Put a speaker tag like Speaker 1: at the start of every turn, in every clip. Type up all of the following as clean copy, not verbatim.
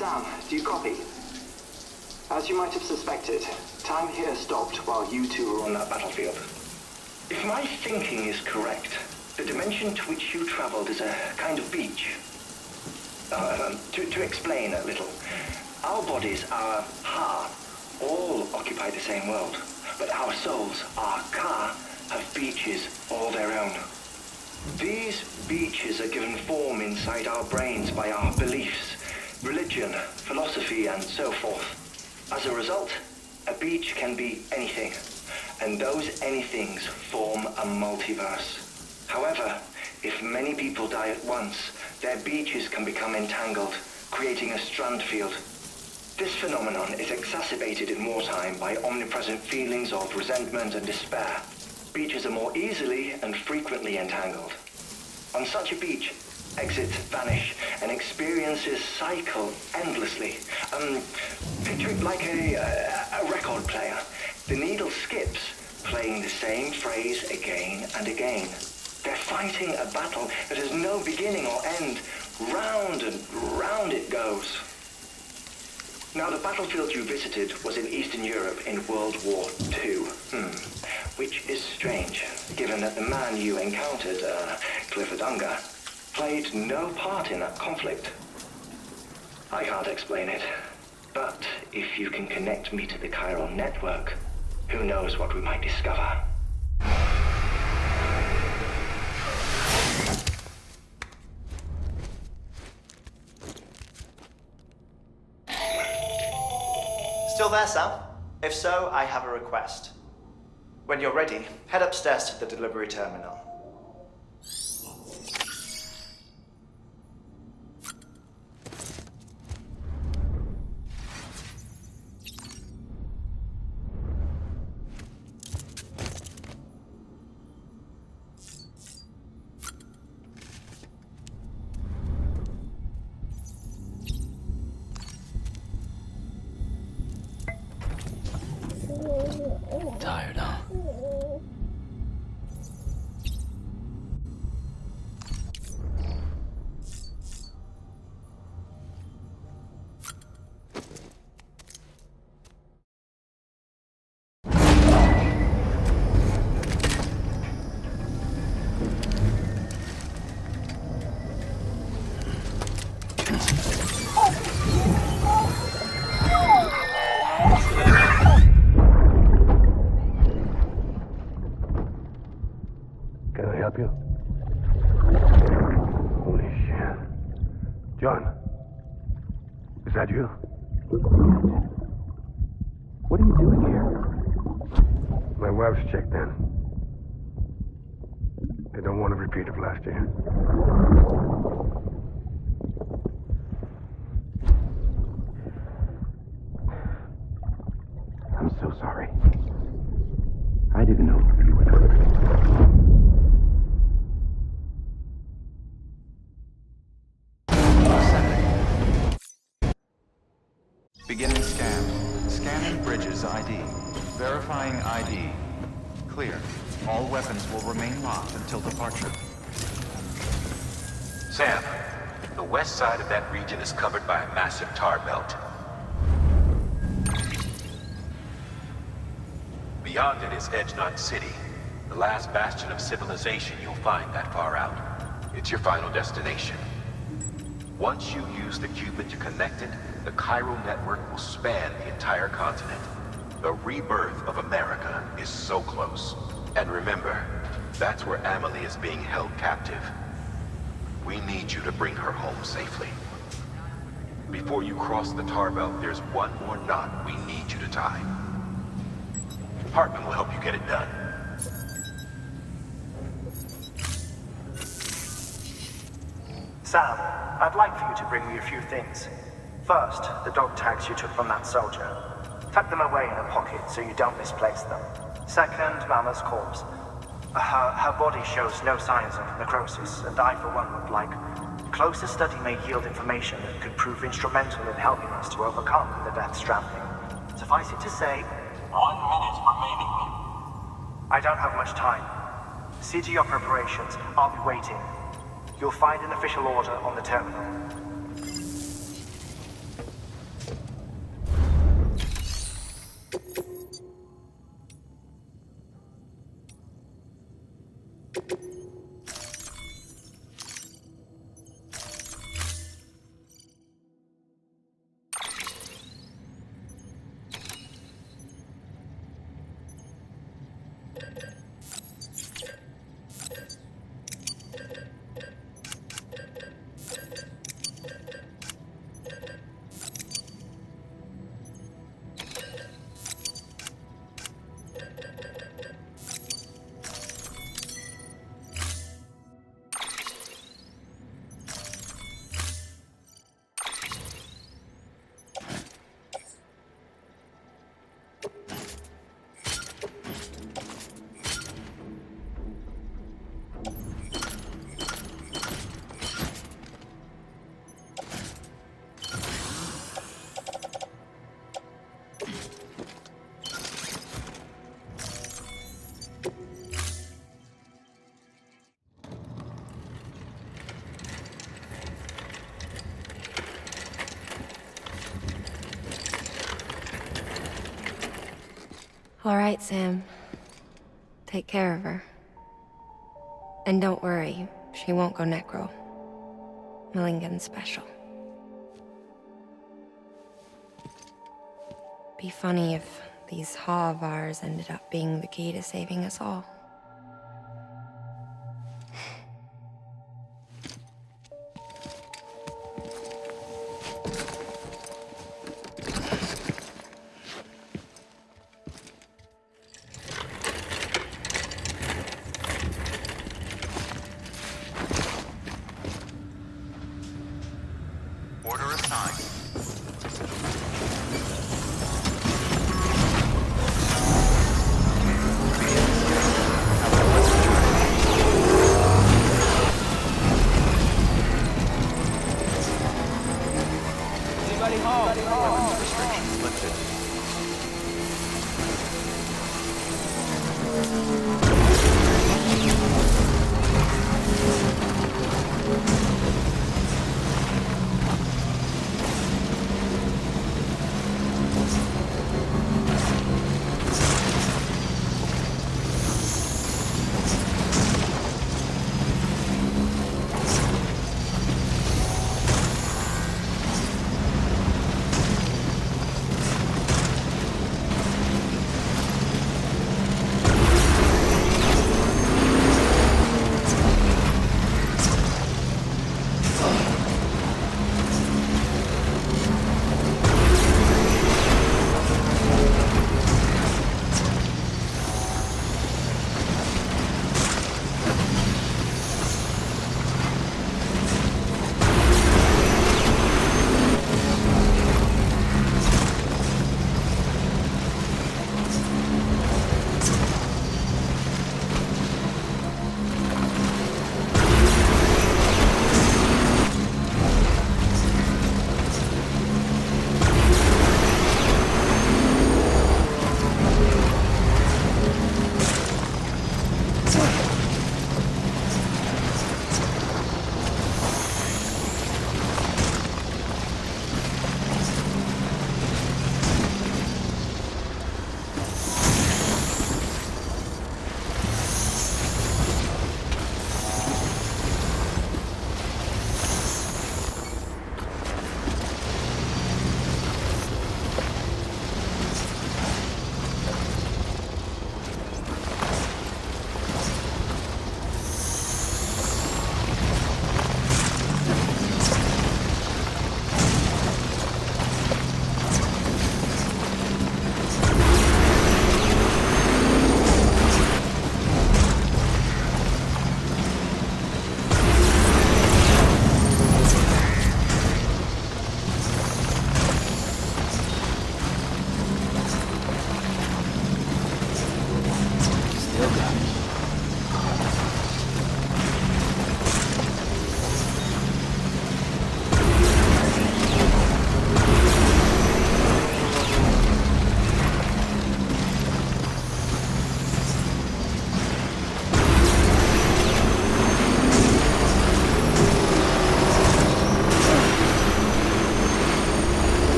Speaker 1: Sam, do you copy? As you might have suspected, time here stopped while you two were on that battlefield. If my thinking is correct, the dimension to which you traveled is a kind of beach. To explain a little, our bodies, our ha, all occupy the same world, but our souls, our ka, have beaches all their own. These beaches are given form inside our brains by our beliefs, religion, philosophy, and so forth. As a result, a beach can be anything, and those anythings form a multiverse. However, if many people die at once, their beaches can become entangled, creating a strand field. This phenomenon is exacerbated in wartime by omnipresent feelings of resentment and despair. Beaches are more easily and frequently entangled. On such a beach, exits vanish and experiences cycle endlessly. Picture it like a record player. The needle skips, playing the same phrase again and again. They're fighting a battle that has no beginning or end. Round and round it goes. Now, the battlefield you visited was in Eastern Europe in World War II. Which is strange, given that the man you encountered, Clifford Unger, played no part in that conflict. I can't explain it, but if you can connect me to the chiral network, who knows what we might discover.
Speaker 2: Still there, Sam? If so, I have a request. When you're ready, head upstairs to the delivery terminal.
Speaker 3: Tired, huh?
Speaker 4: Can I help you? Holy shit. John, is that you?
Speaker 3: What are you doing here?
Speaker 4: My wife's checked in. They don't want a repeat of last year.
Speaker 3: I'm so sorry. I didn't know you were coming.
Speaker 5: Beginning scan. Scanning bridges ID. Verifying ID. Clear. All weapons will remain locked until departure.
Speaker 6: Sam, the west side of that region is covered by a massive tar belt. Beyond it is Edgenot City, the last bastion of civilization you'll find that far out. It's your final destination. Once you use the Cupid to connect it, the chiral network will span the entire continent. The rebirth of America is so close. And remember, that's where Amelie is being held captive. We need you to bring her home safely. Before you cross the tar belt, there's one more knot we need you to tie. Hartman will help you get it done.
Speaker 7: Sam, I'd like for you to bring me a few things. First, the dog tags you took from that soldier. Tuck them away in a pocket so you don't misplace them. Second, Mama's corpse. Her body shows no signs of necrosis, and I, for one, would like. Closer study may yield information that could prove instrumental in helping us to overcome the Death Stranding. Suffice it to say,
Speaker 8: 1 minute remaining.
Speaker 7: I don't have much time. See to your preparations. I'll be waiting. You'll find an official order on the terminal.
Speaker 9: All right, Sam. Take care of her. And don't worry, she won't go necro. Millingen's special. Be funny if these Ha of ours ended up being the key to saving us all.
Speaker 5: Order assigned. Weapons restrictions lifted.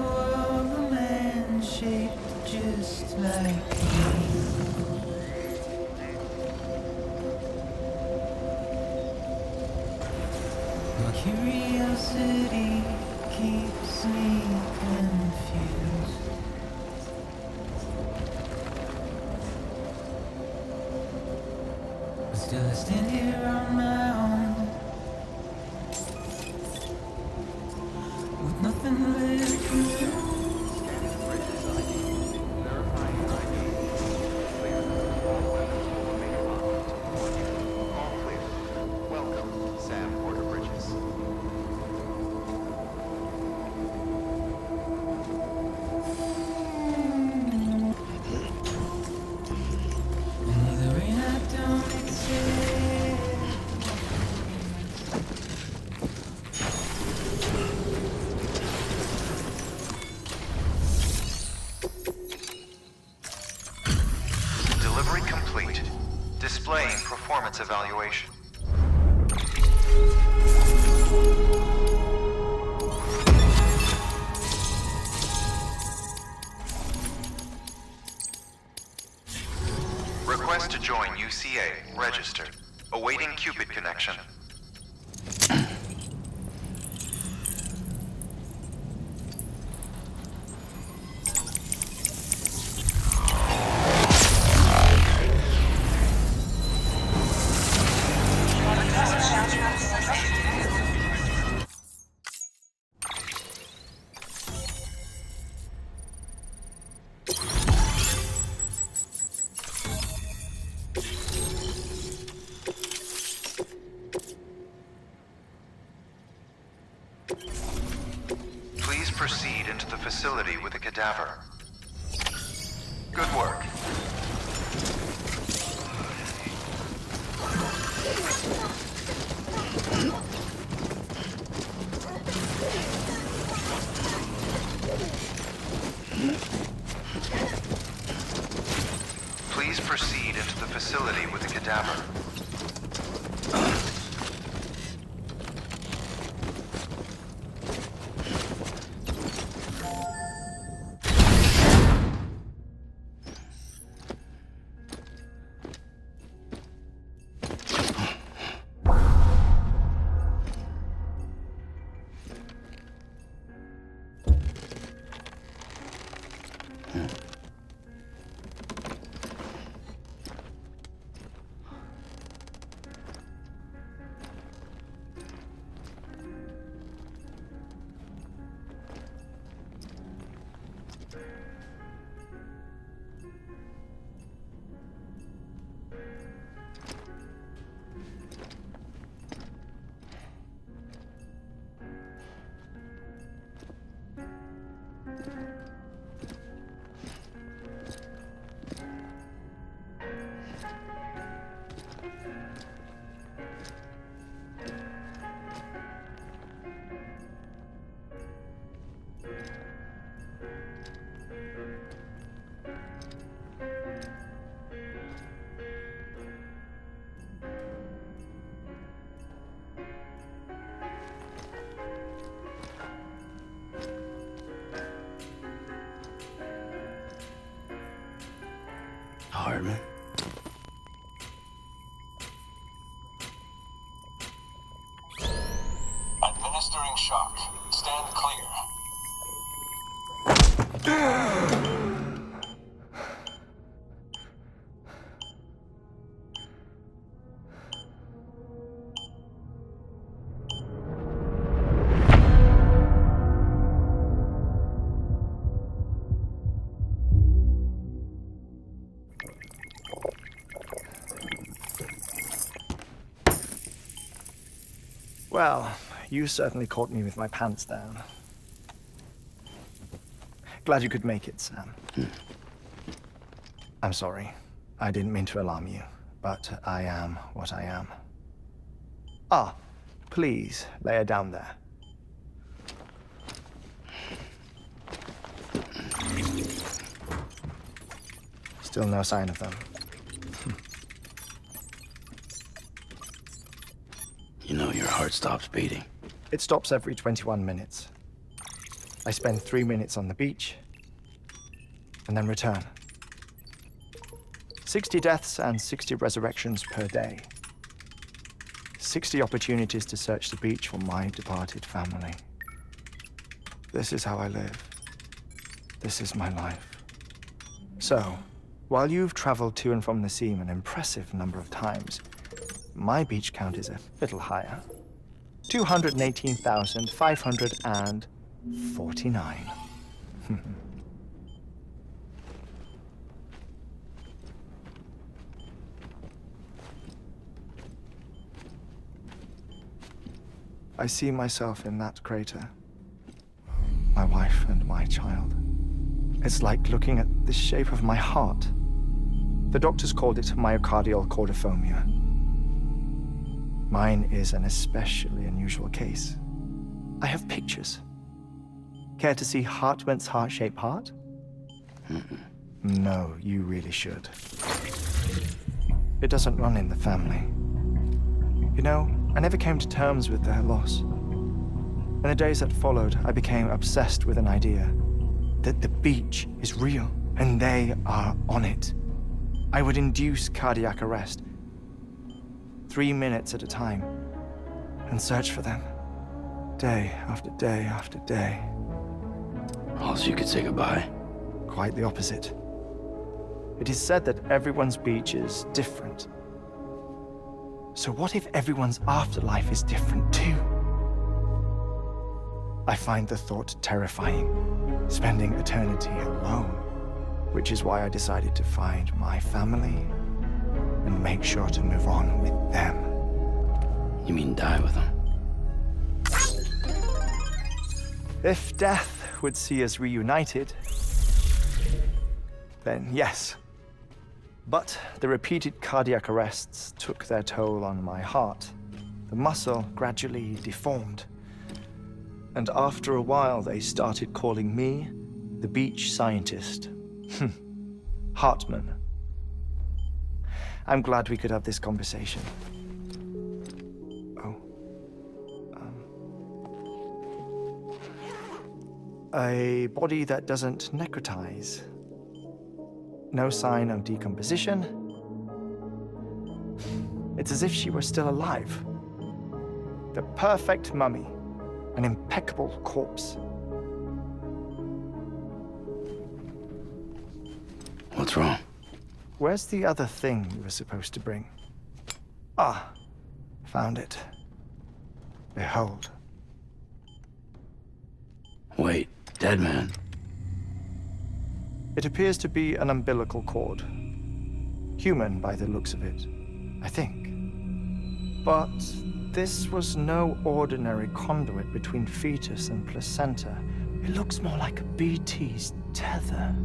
Speaker 10: of a man shaped just like me. My curiosity keeps me confused. But still I stand here on my own, with nothing left to do.
Speaker 5: Scanning bridges ID. Verifying ID. Clear. All weapons will remain locked until departure. All clear. Welcome, Sam Porter Bridges.
Speaker 10: In the rain I don't exist.
Speaker 5: Delivery complete. Displaying performance evaluation. Request to join UCA. Registered. Awaiting Cupid connection. Please proceed into the facility with the cadaver. Good work. Please proceed into the facility with the cadaver.
Speaker 3: Hardman.
Speaker 8: Administering shock. Stand clear.
Speaker 2: Well, you certainly caught me with my pants down. Glad you could make it, Sam. I'm sorry. I didn't mean to alarm you, but I am what I am. Ah, please, lay her down there. Still no sign of them.
Speaker 3: You know your heart stops beating.
Speaker 2: It stops every 21 minutes. I spend 3 minutes on the beach, and then return. 60 deaths and 60 resurrections per day. 60 opportunities to search the beach for my departed family. This is how I live. This is my life. So, while you've traveled to and from the seam an impressive number of times, my beach count is a little higher. 218,549. I see myself in that crater. My wife and my child. It's like looking at the shape of my heart. The doctors called it myocardial chordophobia. Mine is an especially unusual case. I have pictures. Care to see Hartmann's heart-shaped heart? No, you really should. It doesn't run in the family. You know, I never came to terms with their loss. In the days that followed, I became obsessed with an idea that the beach is real and they are on it. I would induce cardiac arrest, 3 minutes at a time, and search for them, day after day after day.
Speaker 11: Also, you could say goodbye.
Speaker 2: Quite the opposite. It is said that everyone's beach is different. So what if everyone's afterlife is different too? I find the thought terrifying, spending eternity alone, which is why I decided to find my family and make sure to move on with them.
Speaker 11: You mean die with them?
Speaker 2: If death would see us reunited, then yes. But the repeated cardiac arrests took their toll on my heart. The muscle gradually deformed. And after a while, they started calling me the beach scientist. Hartmann. I'm glad we could have this conversation. A body that doesn't necrotize. No sign of decomposition. It's as if she were still alive. The perfect mummy. An impeccable corpse.
Speaker 11: What's wrong?
Speaker 2: Where's the other thing you were supposed to bring? Ah, found it. Behold.
Speaker 11: Wait, dead man?
Speaker 2: It appears to be an umbilical cord. Human by the looks of it, I think. But this was no ordinary conduit between fetus and placenta. It looks more like a BT's tether.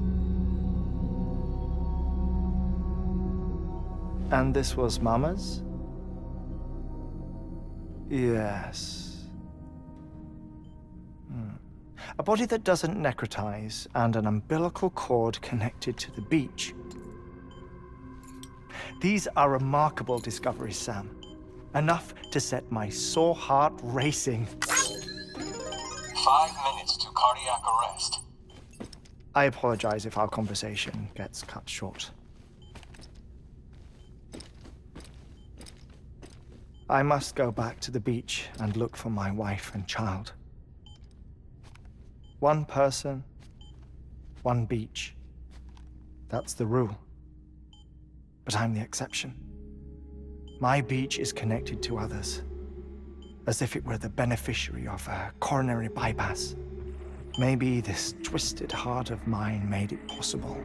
Speaker 2: And this was Mama's? Yes. A body that doesn't necrotize and an umbilical cord connected to the beach. These are remarkable discoveries, Sam. Enough to set my sore heart racing.
Speaker 8: 5 minutes to cardiac arrest.
Speaker 2: I apologize if our conversation gets cut short. I must go back to the beach and look for my wife and child. One person, one beach. That's the rule. But I'm the exception. My beach is connected to others, as if it were the beneficiary of a coronary bypass. Maybe this twisted heart of mine made it possible.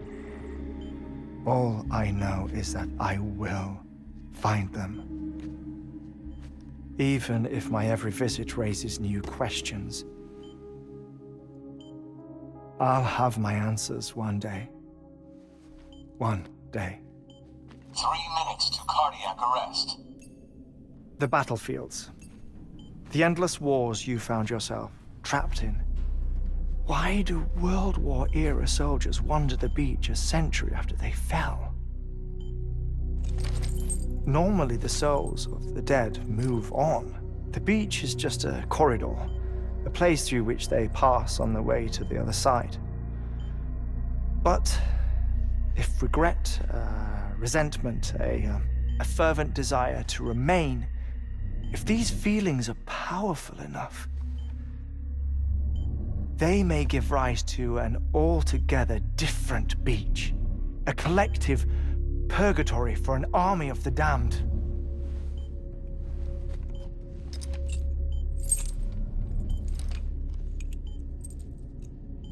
Speaker 2: All I know is that I will find them. Even if my every visit raises new questions, I'll have my answers one day. One day.
Speaker 8: 3 minutes to cardiac arrest.
Speaker 2: The battlefields. The endless wars you found yourself trapped in. Why do World War-era soldiers wander the beach a century after they fell? Normally, the souls of the dead move on. The beach is just a corridor, a place through which they pass on the way to the other side. But if regret, resentment, a fervent desire to remain, if these feelings are powerful enough, they may give rise to an altogether different beach, a collective purgatory for an army of the damned.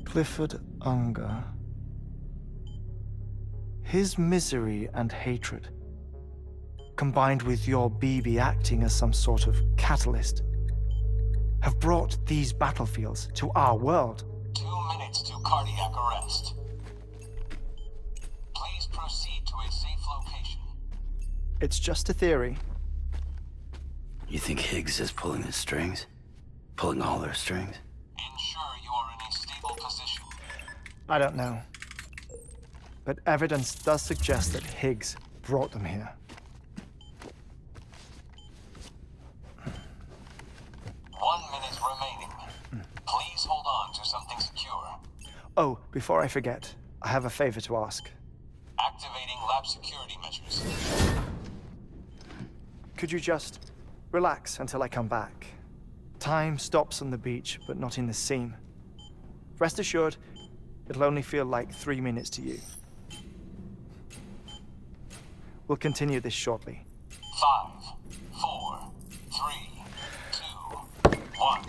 Speaker 2: Clifford Unger. His misery and hatred, combined with your BB acting as some sort of catalyst, have brought these battlefields to our world.
Speaker 8: 2 minutes to cardiac arrest. Please proceed to a safe location.
Speaker 2: It's just a theory.
Speaker 11: You think Higgs is pulling the strings? Pulling all their strings?
Speaker 8: Ensure you are in a stable position.
Speaker 2: I don't know. But evidence does suggest that Higgs brought them here.
Speaker 8: 1 minute remaining. Please hold on to something secure.
Speaker 2: Oh, before I forget, I have a favor to ask.
Speaker 8: Activating lab security measures.
Speaker 2: Could you just relax until I come back? Time stops on the beach, but not in the scene. Rest assured, it'll only feel like 3 minutes to you. We'll continue this shortly.
Speaker 8: 5, 4, 3, 2, 1.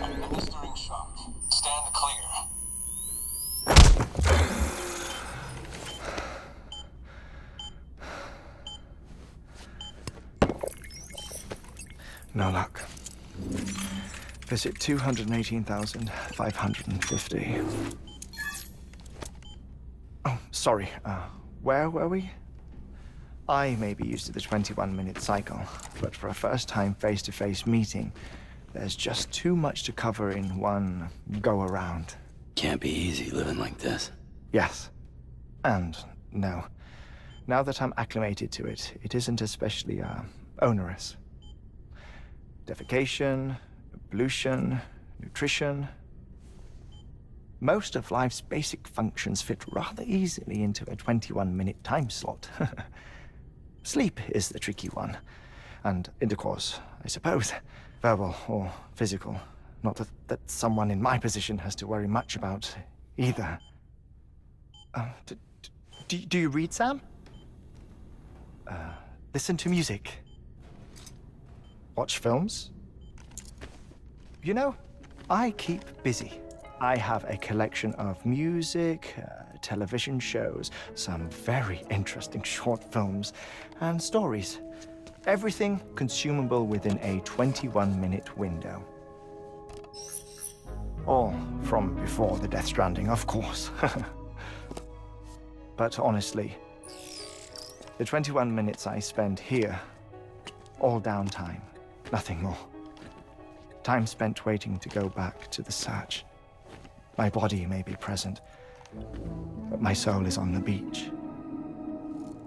Speaker 8: Administering shock. Stand clear.
Speaker 2: No luck. Visit 218,550. Oh, sorry. Where were we? I may be used to the 21-minute cycle, but for a first-time face-to-face meeting, there's just too much to cover in one go-around.
Speaker 11: Can't be easy living like this.
Speaker 2: Yes. And no. Now that I'm acclimated to it, it isn't especially, onerous. Defecation, ablution, nutrition. Most of life's basic functions fit rather easily into a 21-minute time slot. Sleep is the tricky one. And intercourse, I suppose. Verbal or physical. Not that someone in my position has to worry much about either. Do you read, Sam? Listen to music. Watch films. You know, I keep busy. I have a collection of music, television shows, some very interesting short films, and stories. Everything consumable within a 21-minute window. All from before the Death Stranding, of course. But honestly, the 21 minutes I spend here, all downtime, nothing more. Time spent waiting to go back to the search. My body may be present, but my soul is on the beach.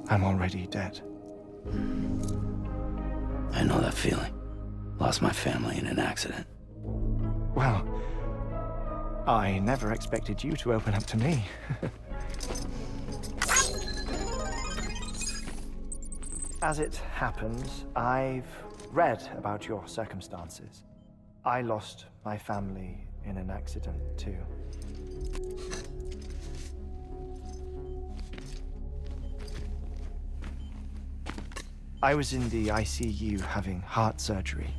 Speaker 2: I'm already dead.
Speaker 11: I know that feeling. Lost my family in an accident.
Speaker 2: Well, I never expected you to open up to me. As it happens, I've read about your circumstances. I lost my family in an accident, too. I was in the ICU having heart surgery,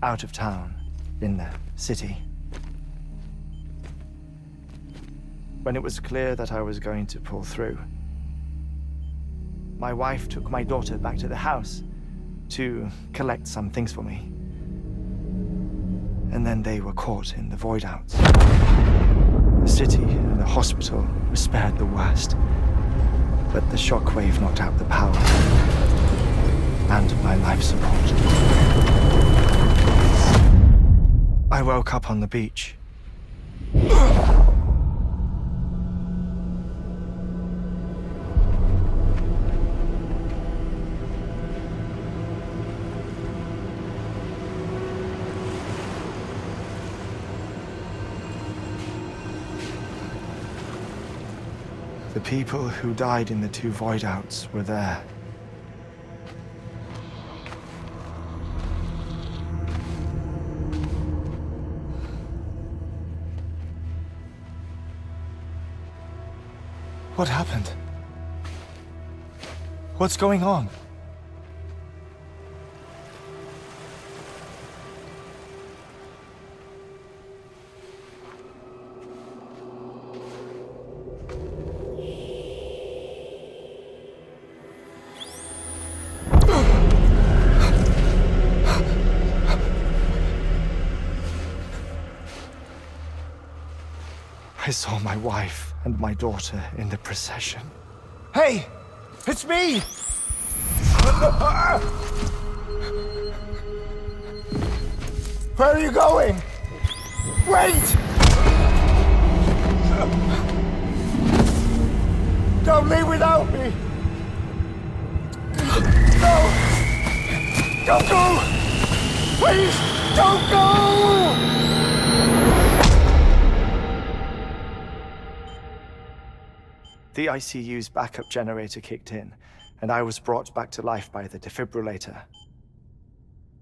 Speaker 2: out of town, in the city. When it was clear that I was going to pull through, my wife took my daughter back to the house to collect some things for me. And then they were caught in the void-outs. The city and the hospital were spared the worst, but the shockwave knocked out the power and my life support. I woke up on the beach. The people who died in the two void-outs were there. What happened? What's going on? I saw my wife and my daughter in the procession. Hey! It's me! Where are you going? Wait! Don't leave without me! No! Don't go! Please, don't go! The ICU's backup generator kicked in, and I was brought back to life by the defibrillator.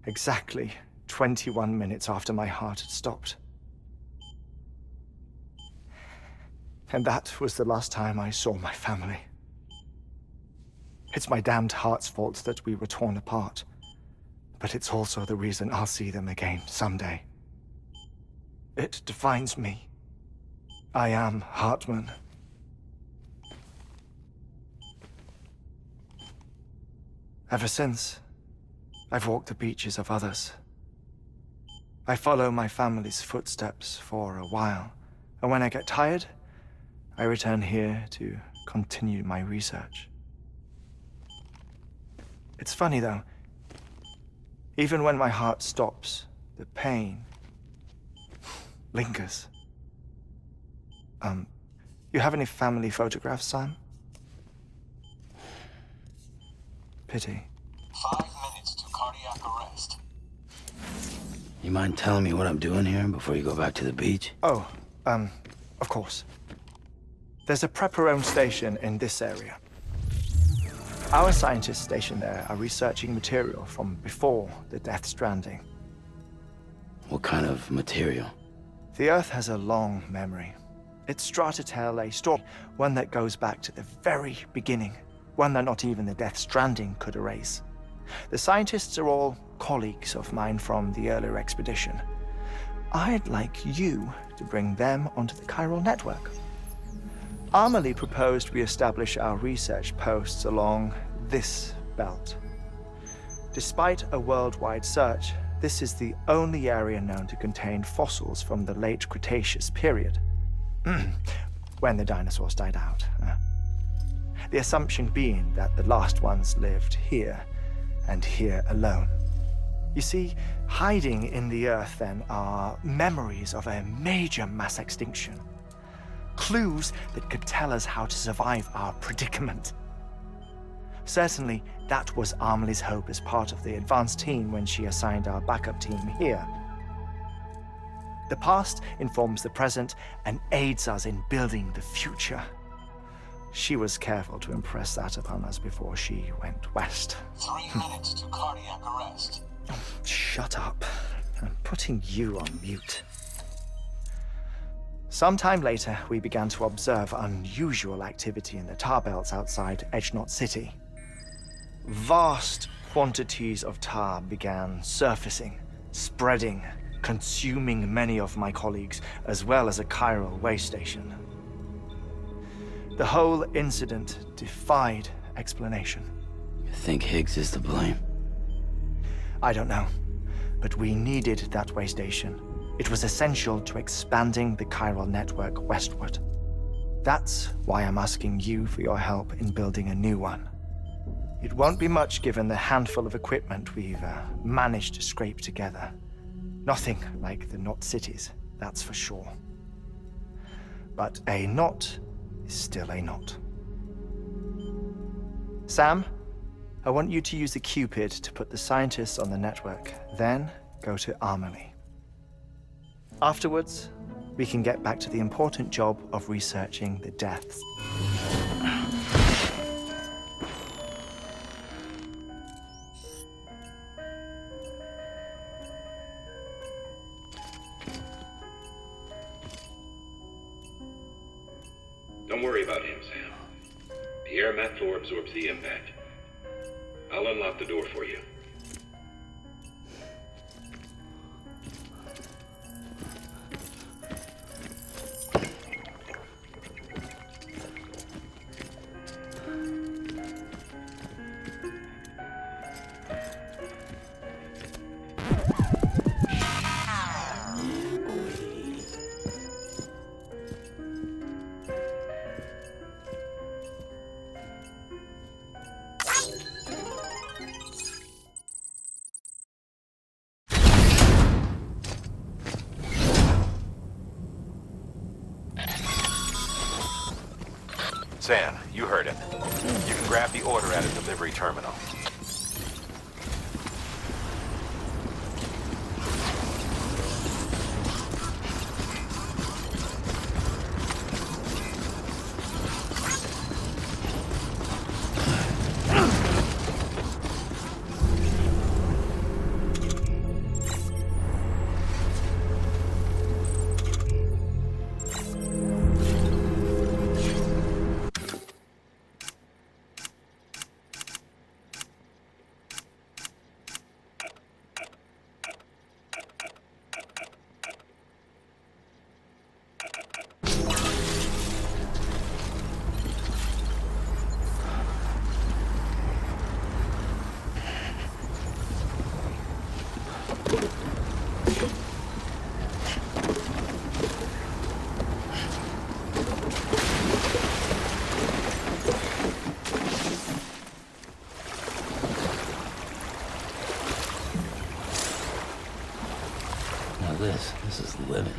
Speaker 2: Exactly 21 minutes after my heart had stopped. And that was the last time I saw my family. It's my damned heart's fault that we were torn apart, but it's also the reason I'll see them again someday. It defines me. I am Hartman. Ever since, I've walked the beaches of others. I follow my family's footsteps for a while, and when I get tired, I return here to continue my research. It's funny though, even when my heart stops, the pain lingers. You have any family photographs, Sam? Pity.
Speaker 8: 5 minutes to cardiac arrest.
Speaker 11: You mind telling me what I'm doing here before you go back to the beach?
Speaker 2: Oh, of course. There's a prep-your-own station in this area. Our scientists stationed there are researching material from before the Death Stranding.
Speaker 11: What kind of material?
Speaker 2: The Earth has a long memory. It's trying to tell a story, one that goes back to the very beginning, one that not even the Death Stranding could erase. The scientists are all colleagues of mine from the earlier expedition. I'd like you to bring them onto the chiral network. Amelie proposed we establish our research posts along this belt. Despite a worldwide search, this is the only area known to contain fossils from the late Cretaceous period, when the dinosaurs died out. The assumption being that the last ones lived here, and here alone. You see, hiding in the Earth then are memories of a major mass extinction. Clues that could tell us how to survive our predicament. Certainly, that was Amelie's hope as part of the advanced team when she assigned our backup team here. The past informs the present and aids us in building the future. She was careful to impress that upon us before she went west.
Speaker 8: 3 minutes to cardiac arrest.
Speaker 2: Oh, shut up. I'm putting you on mute. Sometime later, we began to observe unusual activity in the tar belts outside Edgenot City. Vast quantities of tar began surfacing, spreading, consuming many of my colleagues, as well as a chiral way station. The whole incident defied explanation.
Speaker 11: You think Higgs is to blame?
Speaker 2: I don't know, but we needed that way station. It was essential to expanding the chiral network westward. That's why I'm asking you for your help in building a new one. It won't be much given the handful of equipment we've managed to scrape together. Nothing like the knot cities, that's for sure. But a knot is still a knot. Sam, I want you to use the Cupid to put the scientists on the network, then go to Amelie. Afterwards, we can get back to the important job of researching the deaths.
Speaker 6: Don't worry about him, Sam. The air mat floor absorbs the impact. I'll unlock the door for you. Sam, you heard it. You can grab the order at a delivery terminal.
Speaker 11: this? This is living.